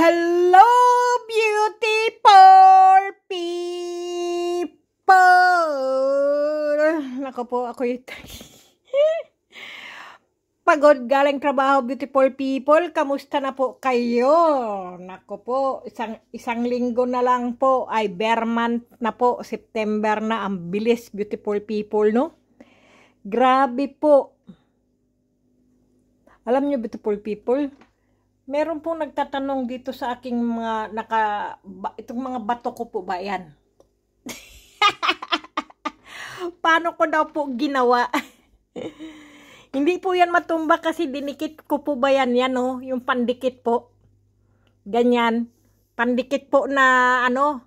Hello, beautiful people! Nako po, ako yung pagod galing trabaho, beautiful people. Kamusta na po kayo? Nako po, isang linggo na lang po ay bare month na po. September na, ang bilis, beautiful people, no? Grabe po. Alam niyo, beautiful people, meron pong nagtatanong dito sa aking mga itong mga bato ko po ba yan? Paano ko daw po ginawa? Hindi po yan matumba kasi dinikit ko po ba yan, oh, yung pandikit po. Ganyan. Pandikit po na ano,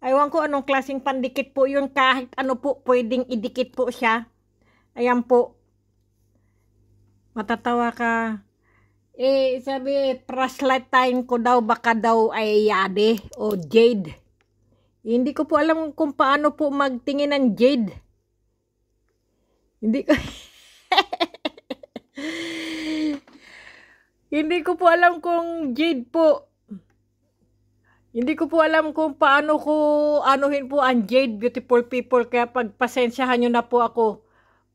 aywan ko anong klaseng pandikit po yun, kahit ano po pwedeng idikit po siya. Ayan po. Matatawa ka. Sabi, flashlight ko daw, baka daw ay yade o jade. Hindi ko po alam kung paano po magtingin ng jade. Hindi ko Hindi ko po alam kung jade po. Hindi ko po alam kung paano ko anuhin po ang jade, beautiful people. Kaya pagpasensyahan nyo na po ako.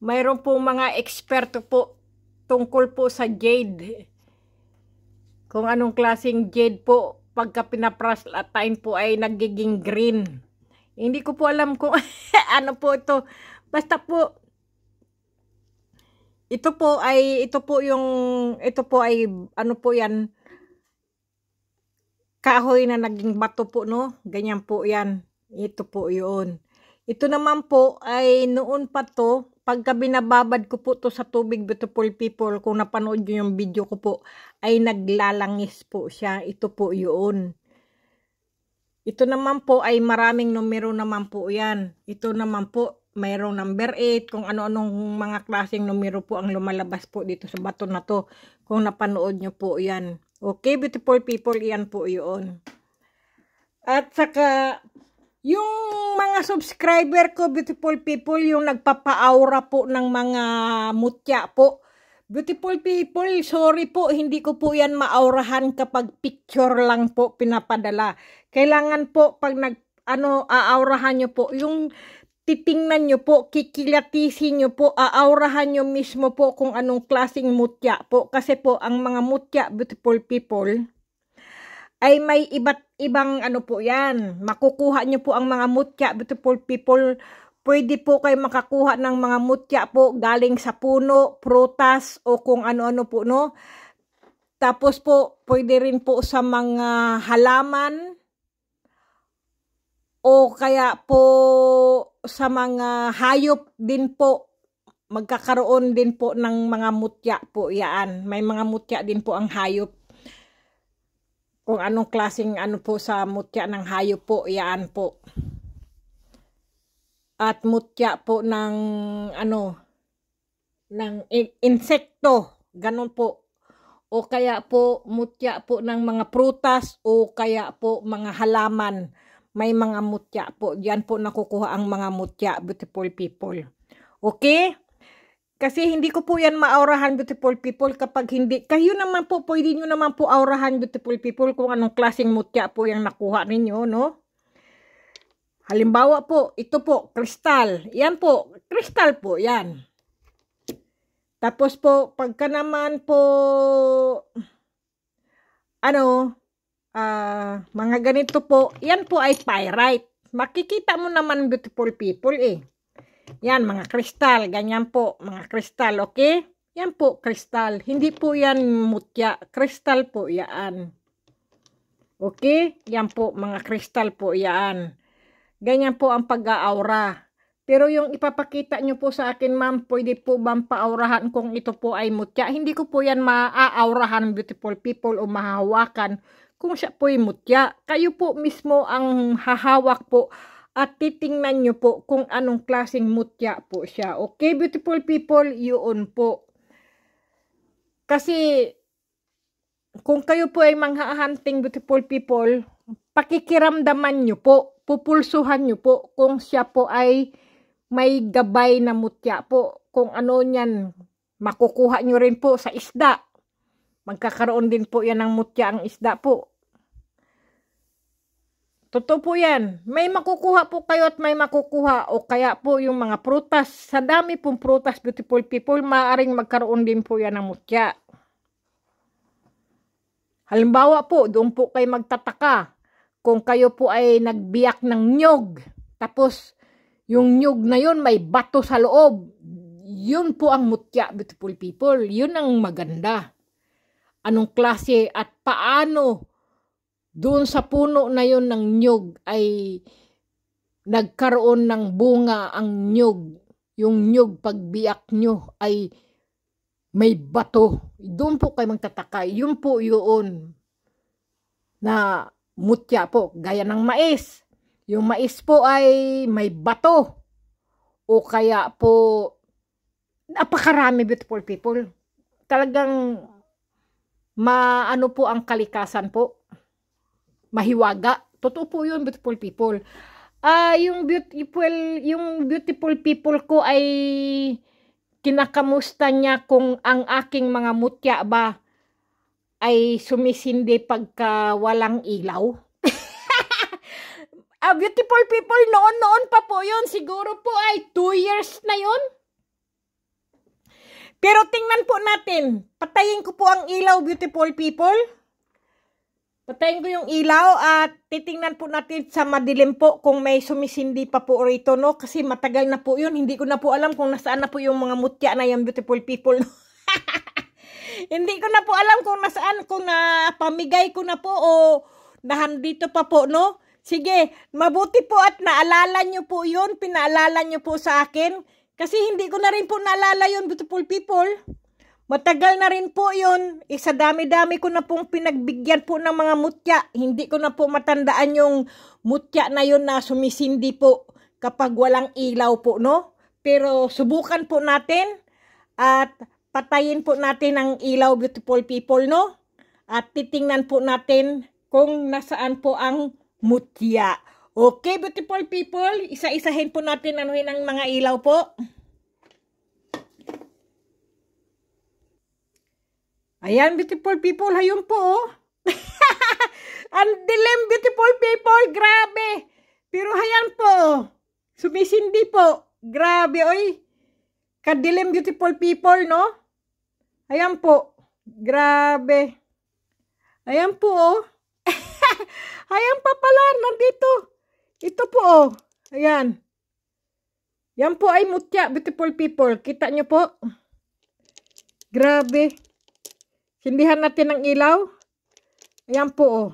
Mayroon po mga eksperto po tungkol po sa jade. Kung anong klaseng jade po, pagka pinapraslatain po ay nagiging green. Hindi ko po alam kung ano po ito. Basta po, ito po ay ano po yan, kahoy na naging bato po, no? Ganyan po yan. Ito po yun. Ito naman po ay noon pa to, pagka binababad ko po to sa tubig, beautiful people, kung napanood nyo yung video ko po, ay naglalangis po siya. Ito po yun. Ito naman po ay maraming numero naman po yan. Ito naman po, mayroong number 8, kung ano-anong mga klaseng numero po ang lumalabas po dito sa bato na to. Kung napanood nyo po yan. Okay, beautiful people, yan po yun. At saka, yung mga subscriber ko, beautiful people, yung nagpapa-aura po ng mga mutya po. Beautiful people, sorry po, hindi ko po yan maaurahan kapag picture lang po pinapadala. Kailangan po pag aaurahan nyo po, yung titingnan nyo po, kikilatisin nyo po, aaurahan nyo mismo po kung anong klaseng mutya po. Kasi po, ang mga mutya, beautiful people, ay may iba't ibang ano po yan. Makukuha nyo po ang mga mutya, beautiful people. Pwede po kayo makakuha ng mga mutya po galing sa puno, prutas, o kung ano-ano po, no? Tapos po, pwede rin po sa mga halaman, o kaya po sa mga hayop din po. Magkakaroon din po ng mga mutya po yan. May mga mutya din po ang hayop. Kung anong klaseng ano po sa mutya ng hayop po, yan po. At mutya po ng insekto, ganun po. O kaya po mutya po ng mga prutas, o kaya po mga halaman. May mga mutya po. Diyan po nakukuha ang mga mutya, beautiful people. Okay? Kasi hindi ko po yan maaurahan, beautiful people, kapag hindi. Kayo naman po, pwede nyo naman po aurahan, beautiful people, kung anong klaseng mutya po yung nakuha ninyo, no? Halimbawa po, ito po, kristal. Yan po, kristal po, yan. Tapos po, pagka naman po, mga ganito po, yan po ay pyrite. Makikita mo naman, beautiful people, Yan, mga kristal, ganyan po, mga kristal, okay? Yan po, kristal. Hindi po yan mutya, kristal po yan. Okay? Yan po, mga kristal po yan. Ganyan po ang pag-aura. Pero yung ipapakita nyo po sa akin, ma'am, pwede po bang paaurahan kung ito po ay mutya? Hindi ko po yan maaaurahan, beautiful people, o mahahawakan kung siya po ay mutya. Kayo po mismo ang hahawak po at titingnan nyo po kung anong klaseng mutya po siya. Okay, beautiful people, yun po. Kasi, kung kayo po ay manghahunting, beautiful people, pakikiramdaman nyo po, pupulsuhan nyo po kung siya po ay may gabay na mutya po. Kung ano niyan, makukuha nyo rin po sa isda. Magkakaroon din po yan ng mutya ang isda po. Totoo po yan. May makukuha po kayo at may makukuha. O kaya po yung mga prutas. Sa dami pong prutas, beautiful people, maaaring magkaroon din po yan ng mutya. Halimbawa po, doon po kayo magtataka. Kung kayo po ay nagbiyak ng nyog. Tapos, yung nyog na yun may bato sa loob. Yun po ang mutya, beautiful people. Yun ang maganda. Anong klase at paano doon sa puno na yun ng nyog ay nagkaroon ng bunga ang nyog. Yung nyog pagbiyak nyo ay may bato. Doon po kayo magtataka. Yun po yun na mutya po. Gaya ng mais. Yung mais po ay may bato. O kaya po napakarami, beautiful people. Talagang maano po ang kalikasan po. Mahiwaga. Totoo po yun, beautiful people. Yung beautiful people ko ay kinakamusta niya kung ang aking mga mutya ba ay sumisindi pagka walang ilaw. Beautiful people, noon pa po yun. Siguro po ay 2 years na yun. Pero tingnan po natin. Patayin ko po ang ilaw, beautiful people. Patayin ko yung ilaw at titingnan po natin sa madilim po kung may sumisindi pa po rito, no? Kasi matagal na po yun. Hindi ko na po alam kung nasaan na po yung mga mutya na yung beautiful people, no? Hindi ko na po alam kung nasaan, kung napamigay ko na po o nahandito pa po, no? Sige, mabuti po at naalala nyo po yun, pinaalala nyo po sa akin. Kasi hindi ko na rin po naalala yun, beautiful people. Matagal na rin po yun. Isa dami-dami ko na pong pinagbigyan po ng mga mutya. Hindi ko na po matandaan yung mutya na yun na sumisindi po kapag walang ilaw po, no? Pero subukan po natin at patayin po natin ang ilaw, beautiful people, no? At titingnan po natin kung nasaan po ang mutya. Okay, beautiful people? Isa-isahin po natin anuhin ang mga ilaw po. Ayan, beautiful people, hayun po, oh. Ang dilim, beautiful people, grabe. Pero hayan po, sumisindi po. Grabe, oy. Kadilim, beautiful people, no? Ayan po, grabe. Ayan po, oh. Ayan pa pala, nandito. Ito po, oh. Ayan. Yan po ay mutya, beautiful people. Kita nyo po. Grabe. Sindihan natin ang ilaw. Ayan po, oh.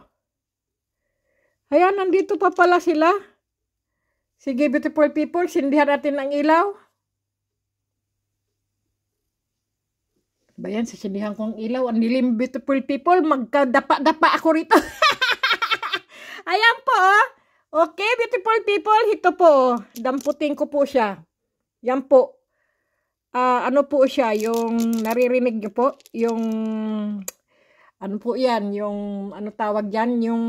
Ayan, nandito pa pala sila. Sige, beautiful people, sindihan natin ang ilaw. Bayan, sisindihan ko ang ilaw. Ang dilim, beautiful people. Magkadapa-dapa ako rito. Ayan po, oh. Okay, beautiful people. Ito po, oh. Damputin ko po siya. Yan po. Ano po siya, yung naririnig nyo po, yung, ano po yan, yung, ano tawag yan, yung,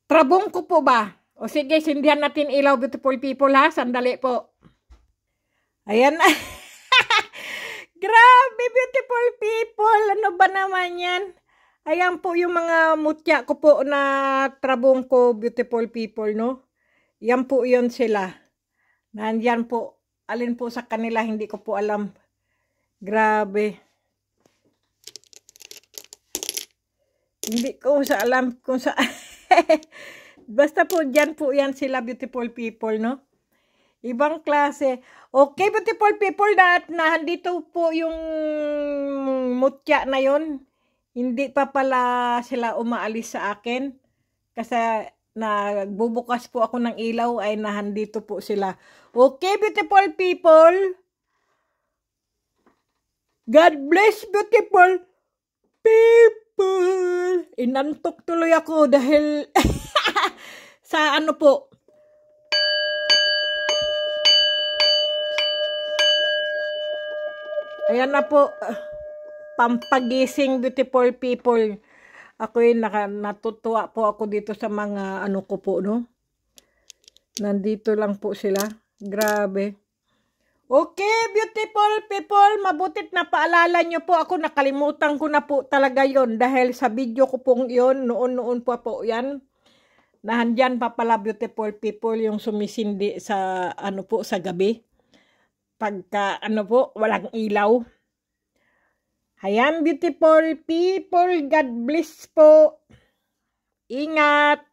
trabong ko po ba? O sige, sindihan natin ilaw, beautiful people, ha? Sandali po. Ayan na. Grabe, beautiful people. Ano ba naman yan? Ayan po yung mga mutya ko po na trabong ko, beautiful people, no? Yan po yun sila. Nandyan po, alin po sa kanila, hindi ko po alam. Grabe. Hindi ko alam kung sa... Basta po, dyan po yan sila, beautiful people, no? Ibang klase. Okay, beautiful people, nandito po yung mutya na yon. Hindi pa pala sila umaalis sa akin. Kasi nagbubukas po ako ng ilaw ay nahandito po sila. Okay, beautiful people. God bless, beautiful people. Inantok tuloy ako dahil sa ano po. Ayan na po. Pampagising, beautiful people. Ako'y natutuwa po ako dito sa mga ano ko po, no? Nandito lang po sila. Grabe. Okay, beautiful people, mabutit na paalala nyo po ako, nakalimutan ko na po talaga yon dahil sa video ko pong yon, noon po yan. Nahandyan pa pala, beautiful people, yung sumisindi sa po sa gabi. Pagka po, walang ilaw. Ayan, beautiful people, God bless po. Ingat.